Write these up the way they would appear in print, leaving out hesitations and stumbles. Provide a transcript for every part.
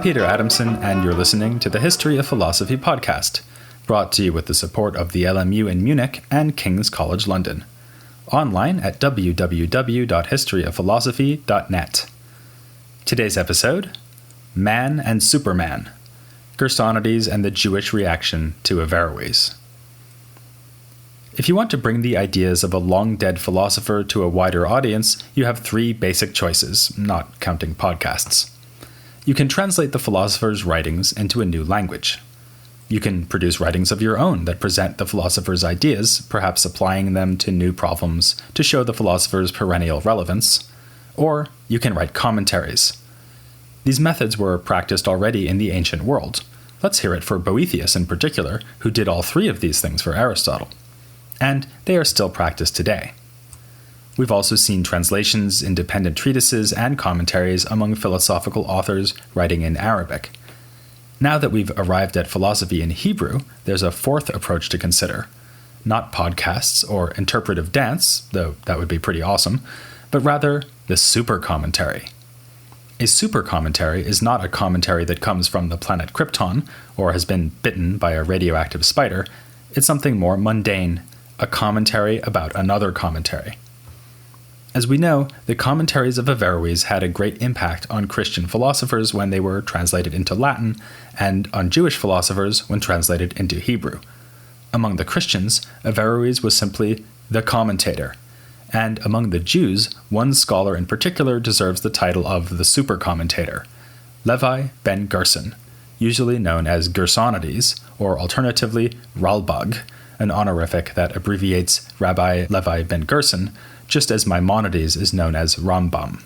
Peter Adamson, and you're listening to the History of Philosophy podcast, brought to you with the support of the LMU in Munich and King's College London. Online at www.historyofphilosophy.net. Today's episode, Man and Superman, Gersonides and the Jewish Reaction to Averroes. If you want to bring the ideas of a long-dead philosopher to a wider audience, you have three basic choices, not counting podcasts. You can translate the philosopher's writings into a new language. You can produce writings of your own that present the philosopher's ideas, perhaps applying them to new problems to show the philosopher's perennial relevance. Or you can write commentaries. These methods were practiced already in the ancient world. Let's hear it for Boethius in particular, who did all three of these things for Aristotle. And they are still practiced today. We've also seen translations, independent treatises, and commentaries among philosophical authors writing in Arabic. Now that we've arrived at philosophy in Hebrew, there's a fourth approach to consider. Not podcasts or interpretive dance, though that would be pretty awesome, but rather the super-commentary. A super-commentary is not a commentary that comes from the planet Krypton or has been bitten by a radioactive spider. It's something more mundane, a commentary about another commentary. As we know, the commentaries of Averroes had a great impact on Christian philosophers when they were translated into Latin, and on Jewish philosophers when translated into Hebrew. Among the Christians, Averroes was simply the commentator, and among the Jews, one scholar in particular deserves the title of the super-commentator, Levi ben Gerson, usually known as Gersonides, or alternatively Ralbag, an honorific that abbreviates Rabbi Levi ben Gerson, just as Maimonides is known as Rambam.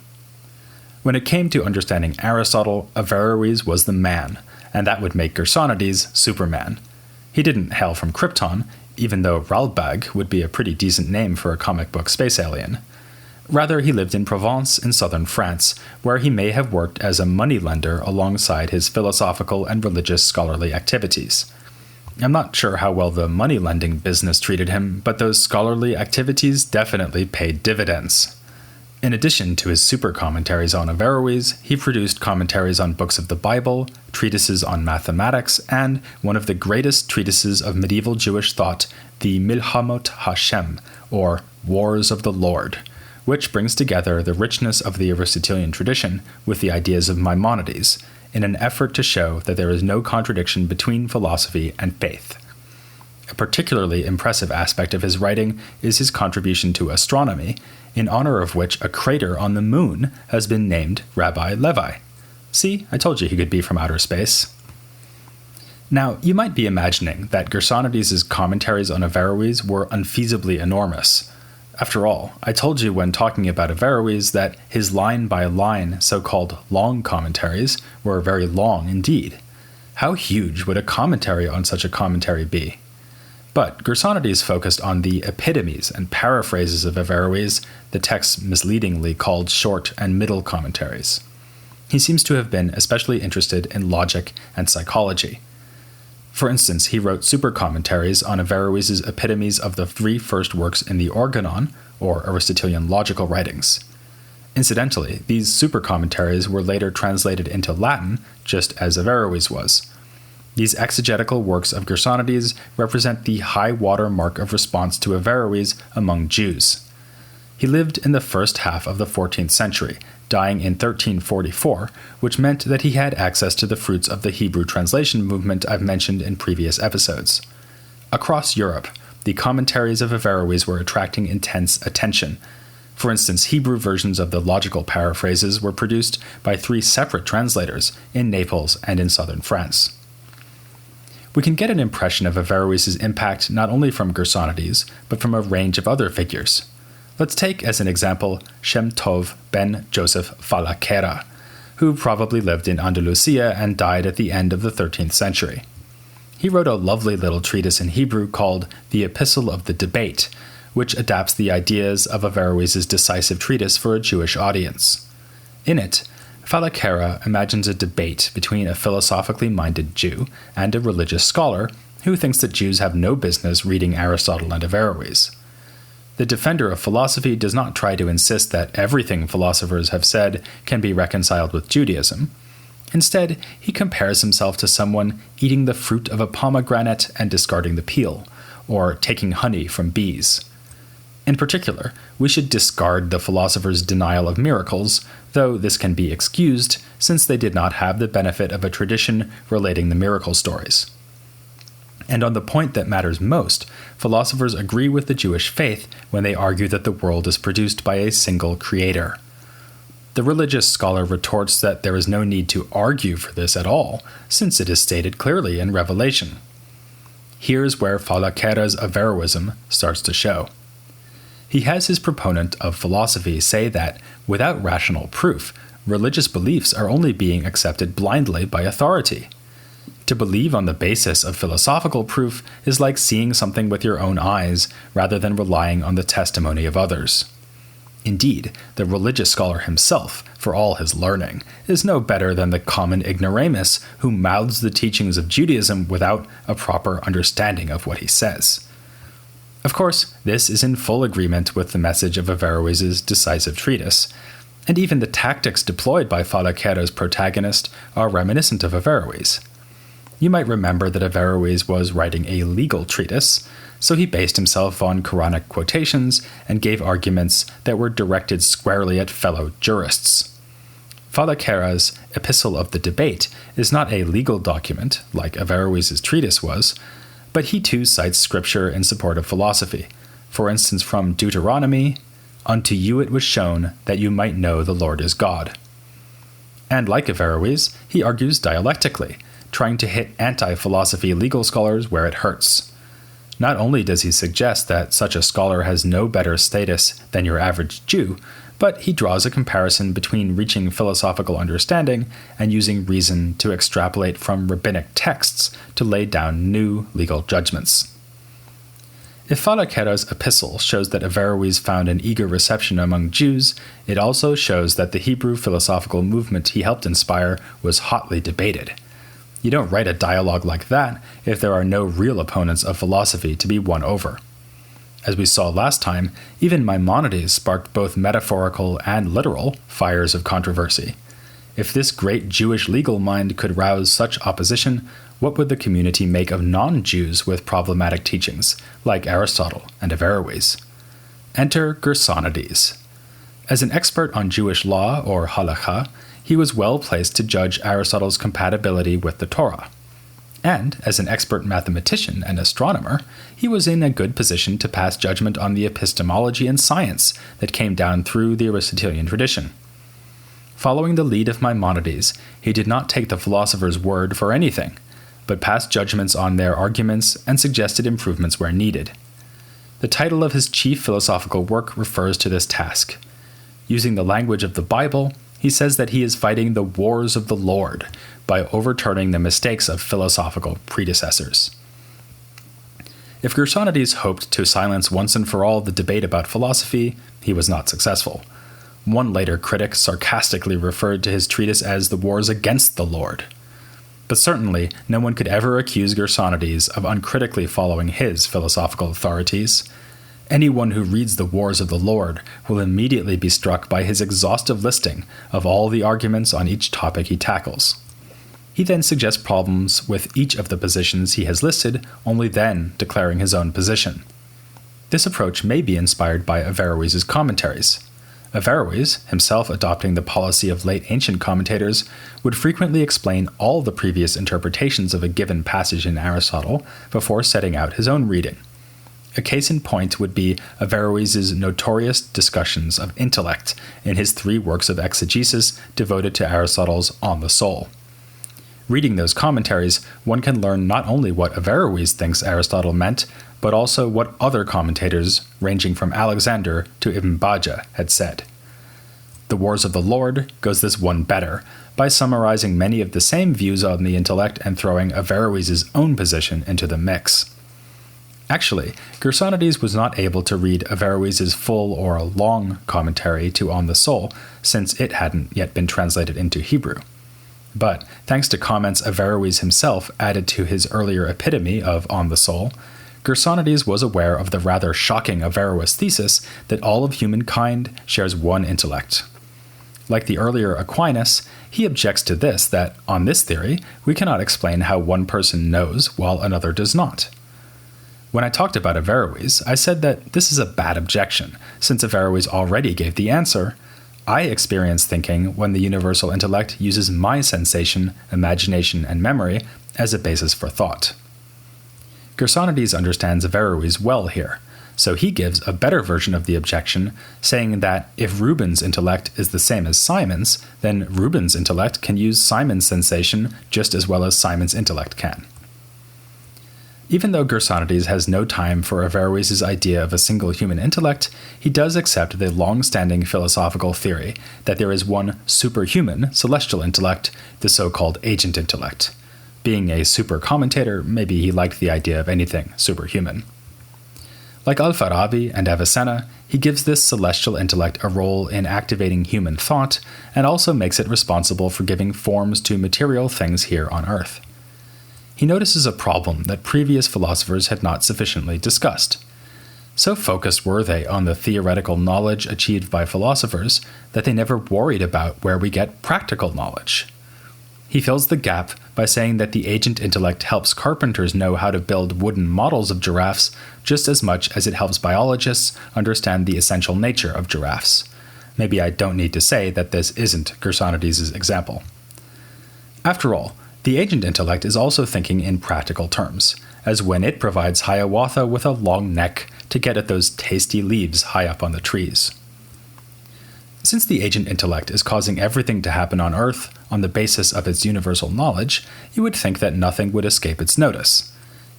When it came to understanding Aristotle, Averroes was the man, and that would make Gersonides Superman. He didn't hail from Krypton, even though Ralbag would be a pretty decent name for a comic book space alien. Rather, he lived in Provence in southern France, where he may have worked as a moneylender alongside his philosophical and religious scholarly activities. I'm not sure how well the money-lending business treated him, but those scholarly activities definitely paid dividends. In addition to his super-commentaries on Averroes, he produced commentaries on books of the Bible, treatises on mathematics, and one of the greatest treatises of medieval Jewish thought, the Milhamot Hashem, or Wars of the Lord, which brings together the richness of the Aristotelian tradition with the ideas of Maimonides, in an effort to show that there is no contradiction between philosophy and faith. A particularly impressive aspect of his writing is his contribution to astronomy, in honor of which a crater on the moon has been named Rabbi Levi. See, I told you he could be from outer space. Now, you might be imagining that Gersonides' commentaries on Averroes were unfeasibly enormous. After all, I told you when talking about Averroes that his line-by-line so-called long commentaries were very long indeed. How huge would a commentary on such a commentary be? But Gersonides focused on the epitomes and paraphrases of Averroes, the texts misleadingly called short and middle commentaries. He seems to have been especially interested in logic and psychology. For instance, he wrote super-commentaries on Averroes' epitomes of the three first works in the Organon, or Aristotelian logical writings. Incidentally, these super-commentaries were later translated into Latin, just as Averroes was. These exegetical works of Gersonides represent the high-water mark of response to Averroes among Jews. He lived in the first half of the 14th century, dying in 1344, which meant that he had access to the fruits of the Hebrew translation movement I've mentioned in previous episodes. Across Europe, the commentaries of Averroes were attracting intense attention. For instance, Hebrew versions of the logical paraphrases were produced by three separate translators in Naples and in southern France. We can get an impression of Averroes' impact not only from Gersonides, but from a range of other figures. Let's take as an example Shem Tov ben Joseph Falakera, who probably lived in Andalusia and died at the end of the 13th century. He wrote a lovely little treatise in Hebrew called The Epistle of the Debate, which adapts the ideas of Averroes' decisive treatise for a Jewish audience. In it, Falakera imagines a debate between a philosophically minded Jew and a religious scholar who thinks that Jews have no business reading Aristotle and Averroes. The defender of philosophy does not try to insist that everything philosophers have said can be reconciled with Judaism. Instead, he compares himself to someone eating the fruit of a pomegranate and discarding the peel, or taking honey from bees. In particular, we should discard the philosophers' denial of miracles, though this can be excused since they did not have the benefit of a tradition relating the miracle stories. And on the point that matters most, philosophers agree with the Jewish faith when they argue that the world is produced by a single creator. The religious scholar retorts that there is no need to argue for this at all, since it is stated clearly in Revelation. Here's where Phallakeras's Averroism starts to show. He has his proponent of philosophy say that, without rational proof, religious beliefs are only being accepted blindly by authority. To believe on the basis of philosophical proof is like seeing something with your own eyes rather than relying on the testimony of others. Indeed, the religious scholar himself, for all his learning, is no better than the common ignoramus who mouths the teachings of Judaism without a proper understanding of what he says. Of course, this is in full agreement with the message of Averroes' decisive treatise, and even the tactics deployed by Phallakeras's protagonist are reminiscent of Averroes. You might remember that Averroes was writing a legal treatise, so he based himself on Quranic quotations and gave arguments that were directed squarely at fellow jurists. Phallakeras's Epistle of the Debate is not a legal document, like Averroes' treatise was, but he too cites scripture in support of philosophy, for instance from Deuteronomy, "Unto you it was shown that you might know the Lord is God." And like Averroes, he argues dialectically, trying to hit anti-philosophy legal scholars where it hurts. Not only does he suggest that such a scholar has no better status than your average Jew, but he draws a comparison between reaching philosophical understanding and using reason to extrapolate from rabbinic texts to lay down new legal judgments. If Phallakeras's epistle shows that Averroes found an eager reception among Jews, it also shows that the Hebrew philosophical movement he helped inspire was hotly debated. You don't write a dialogue like that if there are no real opponents of philosophy to be won over. As we saw last time, even Maimonides sparked both metaphorical and literal fires of controversy. If this great Jewish legal mind could rouse such opposition, what would the community make of non-Jews with problematic teachings, like Aristotle and Averroes? Enter Gersonides. As an expert on Jewish law, or halakha, he was well placed to judge Aristotle's compatibility with the Torah. And, as an expert mathematician and astronomer, he was in a good position to pass judgment on the epistemology and science that came down through the Aristotelian tradition. Following the lead of Maimonides, he did not take the philosopher's word for anything, but passed judgments on their arguments and suggested improvements where needed. The title of his chief philosophical work refers to this task. Using the language of the Bible, he says that he is fighting the wars of the Lord by overturning the mistakes of philosophical predecessors. If Gersonides hoped to silence once and for all the debate about philosophy, he was not successful. One later critic sarcastically referred to his treatise as the wars against the Lord. But certainly, no one could ever accuse Gersonides of uncritically following his philosophical authorities. Anyone who reads the Wars of the Lord will immediately be struck by his exhaustive listing of all the arguments on each topic he tackles. He then suggests problems with each of the positions he has listed, only then declaring his own position. This approach may be inspired by Averroes' commentaries. Averroes, himself adopting the policy of late ancient commentators, would frequently explain all the previous interpretations of a given passage in Aristotle before setting out his own reading. A case in point would be Averroes' notorious discussions of intellect in his 3 works of exegesis devoted to Aristotle's On the Soul. Reading those commentaries, one can learn not only what Averroes thinks Aristotle meant, but also what other commentators, ranging from Alexander to Ibn Bajjah, had said. The Wars of the Lord goes this one better, by summarizing many of the same views on the intellect and throwing Averroes' own position into the mix. Actually, Gersonides was not able to read Averroes' full or long commentary to On the Soul, since it hadn't yet been translated into Hebrew. But, thanks to comments Averroes himself added to his earlier epitome of On the Soul, Gersonides was aware of the rather shocking Averroes thesis that all of humankind shares one intellect. Like the earlier Aquinas, He objects to this that, on this theory, we cannot explain how one person knows while another does not. When I talked about Averroes, I said that this is a bad objection, since Averroes already gave the answer. I experience thinking when the universal intellect uses my sensation, imagination, and memory as a basis for thought. Gersonides understands Averroes well here, so he gives a better version of the objection, saying that if Rubens' intellect is the same as Simon's, then Rubens' intellect can use Simon's sensation just as well as Simon's intellect can. Even though Gersonides has no time for Averroes' idea of a single human intellect, he does accept the long-standing philosophical theory that there is one superhuman, celestial intellect, the so-called agent intellect. Being a super-commentator, maybe he liked the idea of anything superhuman. Like Al-Farabi and Avicenna, he gives this celestial intellect a role in activating human thought, and also makes it responsible for giving forms to material things here on Earth. He notices a problem that previous philosophers had not sufficiently discussed. So focused were they on the theoretical knowledge achieved by philosophers that they never worried about where we get practical knowledge. He fills the gap by saying that the agent intellect helps carpenters know how to build wooden models of giraffes just as much as it helps biologists understand the essential nature of giraffes. Maybe I don't need to say that this isn't Gersonides' example. After all, the agent intellect is also thinking in practical terms, as when it provides Hiawatha with a long neck to get at those tasty leaves high up on the trees. Since the agent intellect is causing everything to happen on Earth on the basis of its universal knowledge, you would think that nothing would escape its notice.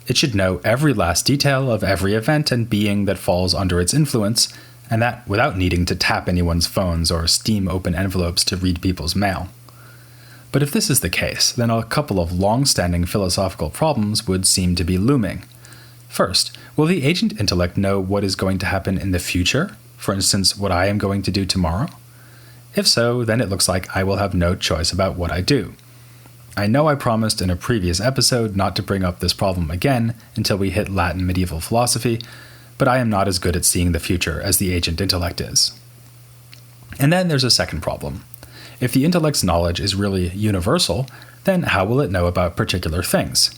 It should know every last detail of every event and being that falls under its influence, and that without needing to tap anyone's phones or steam open envelopes to read people's mail. But if this is the case, then a couple of long-standing philosophical problems would seem to be looming. First, will the agent intellect know what is going to happen in the future? For instance, what I am going to do tomorrow? If so, then it looks like I will have no choice about what I do. I know I promised in a previous episode not to bring up this problem again until we hit Latin medieval philosophy, but I am not as good at seeing the future as the agent intellect is. And then there's a second problem. If the intellect's knowledge is really universal, then how will it know about particular things?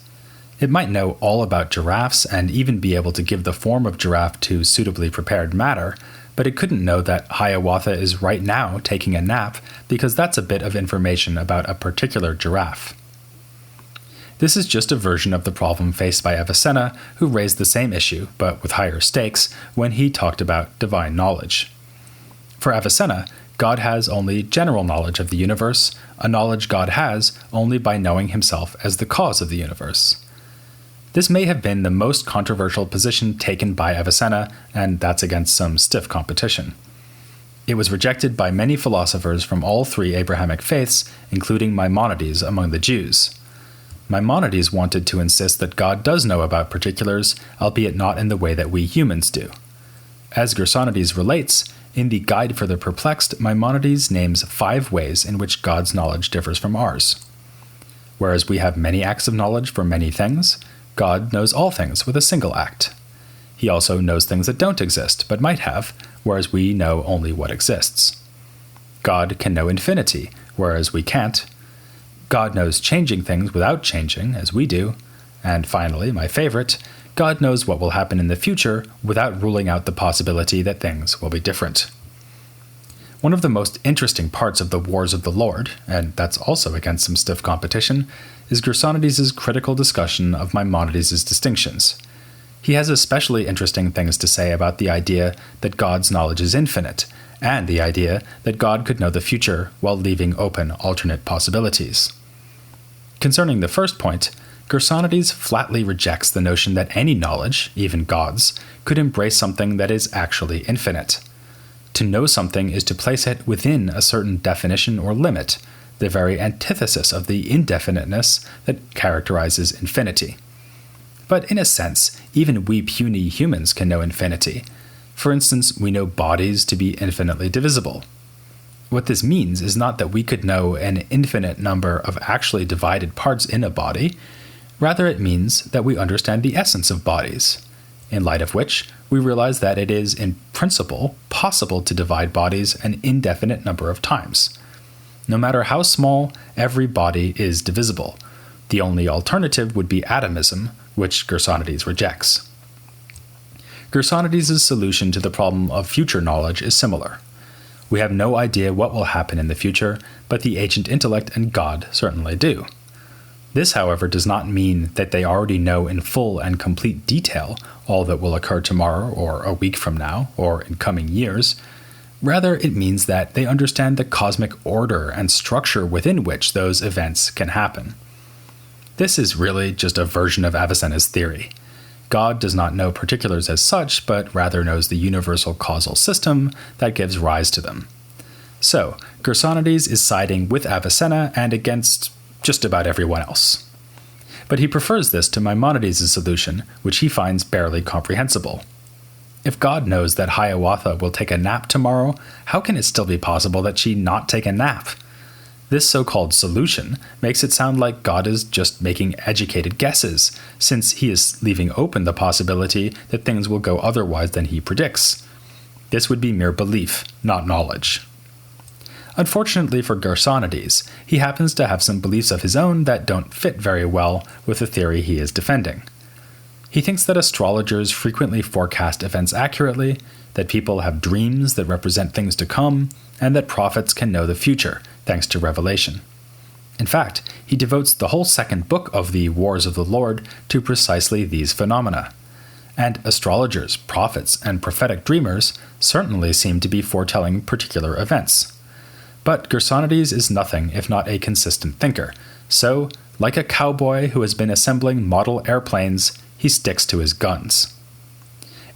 It might know all about giraffes and even be able to give the form of giraffe to suitably prepared matter, but it couldn't know that Hiawatha is right now taking a nap because that's a bit of information about a particular giraffe. This is just a version of the problem faced by Avicenna, who raised the same issue, but with higher stakes, when he talked about divine knowledge. For Avicenna, God has only general knowledge of the universe, a knowledge God has only by knowing himself as the cause of the universe. This may have been the most controversial position taken by Avicenna, and that's against some stiff competition. It was rejected by many philosophers from all three Abrahamic faiths, including Maimonides among the Jews. Maimonides wanted to insist that God does know about particulars, albeit not in the way that we humans do. As Gersonides relates, in the Guide for the Perplexed, Maimonides names 5 ways in which God's knowledge differs from ours. Whereas we have many acts of knowledge for many things, God knows all things with a single act. He also knows things that don't exist, but might have, whereas we know only what exists. God can know infinity, whereas we can't. God knows changing things without changing, as we do. And finally, my favorite, God knows what will happen in the future without ruling out the possibility that things will be different. One of the most interesting parts of the Wars of the Lord, and that's also against some stiff competition, is Gersonides' critical discussion of Maimonides' distinctions. He has especially interesting things to say about the idea that God's knowledge is infinite, and the idea that God could know the future while leaving open alternate possibilities. Concerning the first point, Gersonides flatly rejects the notion that any knowledge, even God's, could embrace something that is actually infinite. To know something is to place it within a certain definition or limit, the very antithesis of the indefiniteness that characterizes infinity. But in a sense, even we puny humans can know infinity. For instance, we know bodies to be infinitely divisible. What this means is not that we could know an infinite number of actually divided parts in a body. Rather, it means that we understand the essence of bodies, in light of which we realize that it is, in principle, possible to divide bodies an indefinite number of times. No matter how small, every body is divisible. The only alternative would be atomism, which Gersonides rejects. Gersonides' solution to the problem of future knowledge is similar. We have no idea what will happen in the future, but the ancient intellect and God certainly do. This, however, does not mean that they already know in full and complete detail all that will occur tomorrow or a week from now or in coming years. Rather, it means that they understand the cosmic order and structure within which those events can happen. This is really just a version of Avicenna's theory. God does not know particulars as such, but rather knows the universal causal system that gives rise to them. So, Gersonides is siding with Avicenna and against just about everyone else. But he prefers this to Maimonides' solution, which he finds barely comprehensible. If God knows that Hiawatha will take a nap tomorrow, how can it still be possible that she not take a nap? This so-called solution makes it sound like God is just making educated guesses, since he is leaving open the possibility that things will go otherwise than he predicts. This would be mere belief, not knowledge. Unfortunately for Gersonides, he happens to have some beliefs of his own that don't fit very well with the theory he is defending. He thinks that astrologers frequently forecast events accurately, that people have dreams that represent things to come, and that prophets can know the future, thanks to revelation. In fact, he devotes the whole second book of the Wars of the Lord to precisely these phenomena. And astrologers, prophets, and prophetic dreamers certainly seem to be foretelling particular events. But Gersonides is nothing if not a consistent thinker, so, like a cowboy who has been assembling model airplanes, he sticks to his guns.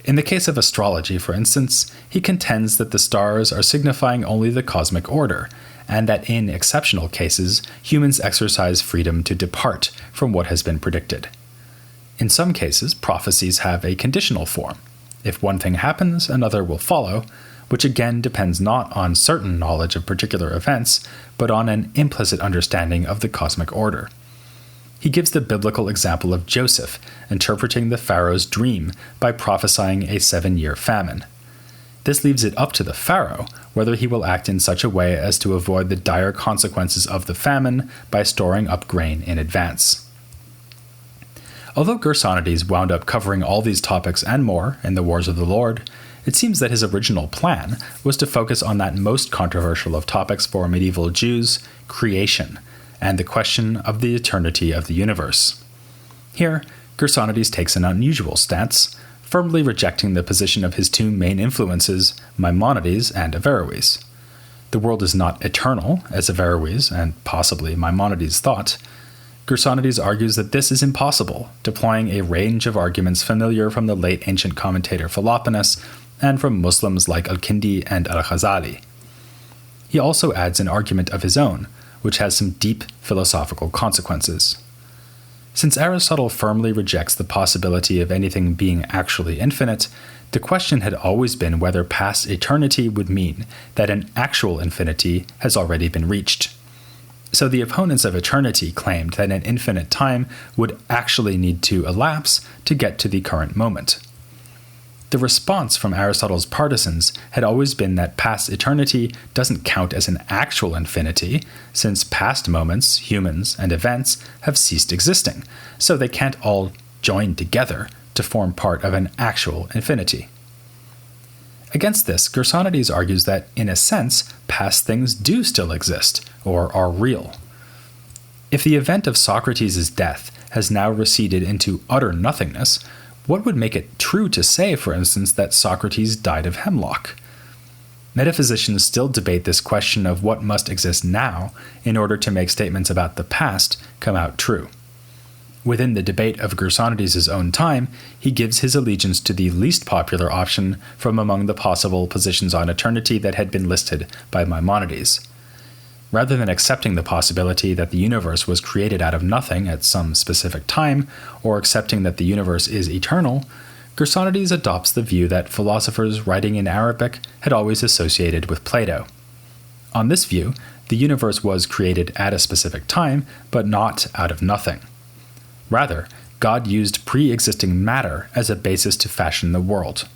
In the case of astrology, for instance, he contends that the stars are signifying only the cosmic order, and that in exceptional cases, humans exercise freedom to depart from what has been predicted. In some cases, prophecies have a conditional form. If one thing happens, another will follow, which again depends not on certain knowledge of particular events, but on an implicit understanding of the cosmic order. He gives the biblical example of Joseph interpreting the Pharaoh's dream by prophesying a 7-year famine. This leaves it up to the Pharaoh whether he will act in such a way as to avoid the dire consequences of the famine by storing up grain in advance. Although Gersonides wound up covering all these topics and more in the Wars of the Lord, it seems that his original plan was to focus on that most controversial of topics for medieval Jews, creation, and the question of the eternity of the universe. Here, Gersonides takes an unusual stance, firmly rejecting the position of his two main influences, Maimonides and Averroes. The world is not eternal, as Averroes and possibly Maimonides thought. Gersonides argues that this is impossible, deploying a range of arguments familiar from the late ancient commentator Philoponus and from Muslims like Al-Kindi and Al-Ghazali. He also adds an argument of his own, which has some deep philosophical consequences. Since Aristotle firmly rejects the possibility of anything being actually infinite, the question had always been whether past eternity would mean that an actual infinity has already been reached. So the opponents of eternity claimed that an infinite time would actually need to elapse to get to the current moment. The response from Aristotle's partisans had always been that past eternity doesn't count as an actual infinity, since past moments, humans, and events have ceased existing, so they can't all join together to form part of an actual infinity. Against this, Gersonides argues that, in a sense, past things do still exist, or are real. If the event of Socrates' death has now receded into utter nothingness, what would make it true to say, for instance, that Socrates died of hemlock? Metaphysicians still debate this question of what must exist now in order to make statements about the past come out true. Within the debate of Gersonides' own time, he gives his allegiance to the least popular option from among the possible positions on eternity that had been listed by Maimonides. Rather than accepting the possibility that the universe was created out of nothing at some specific time, or accepting that the universe is eternal, Gersonides adopts the view that philosophers writing in Arabic had always associated with Plato. On this view, the universe was created at a specific time, but not out of nothing. Rather, God used pre-existing matter as a basis to fashion the world.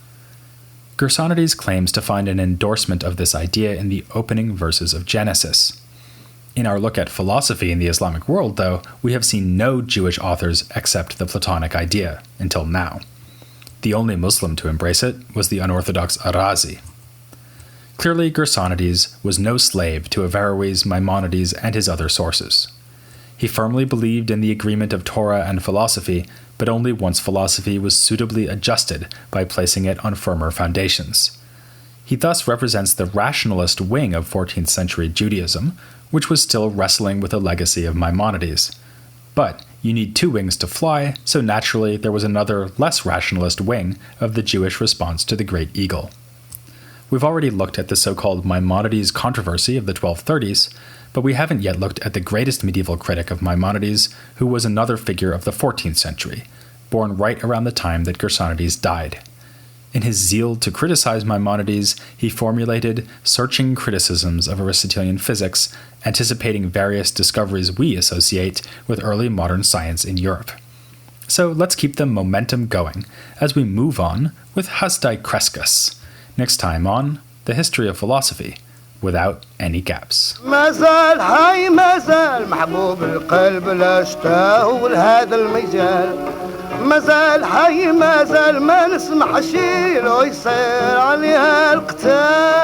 Gersonides claims to find an endorsement of this idea in the opening verses of Genesis. In our look at philosophy in the Islamic world, though, we have seen no Jewish authors accept the Platonic idea until now. The only Muslim to embrace it was the unorthodox Arazi. Clearly, Gersonides was no slave to Averroes, Maimonides, and his other sources. He firmly believed in the agreement of Torah and philosophy, but only once philosophy was suitably adjusted by placing it on firmer foundations. He thus represents the rationalist wing of 14th century Judaism, which was still wrestling with the legacy of Maimonides. But you need two wings to fly, so naturally there was another, less rationalist wing of the Jewish response to the Great Eagle. We've already looked at the so-called Maimonides controversy of the 1230s, but we haven't yet looked at the greatest medieval critic of Maimonides, who was another figure of the 14th century, born right around the time that Gersonides died. In his zeal to criticize Maimonides, he formulated searching criticisms of Aristotelian physics, anticipating various discoveries we associate with early modern science in Europe. So let's keep the momentum going as we move on with Hasdai Crescus, next time on The History of Philosophy, without any gaps. مازال حي مازال محبوب القلب لا اشتاهوا لهذا المجال مازال حي مازال ما نسمح شي لو يصير عليها القتال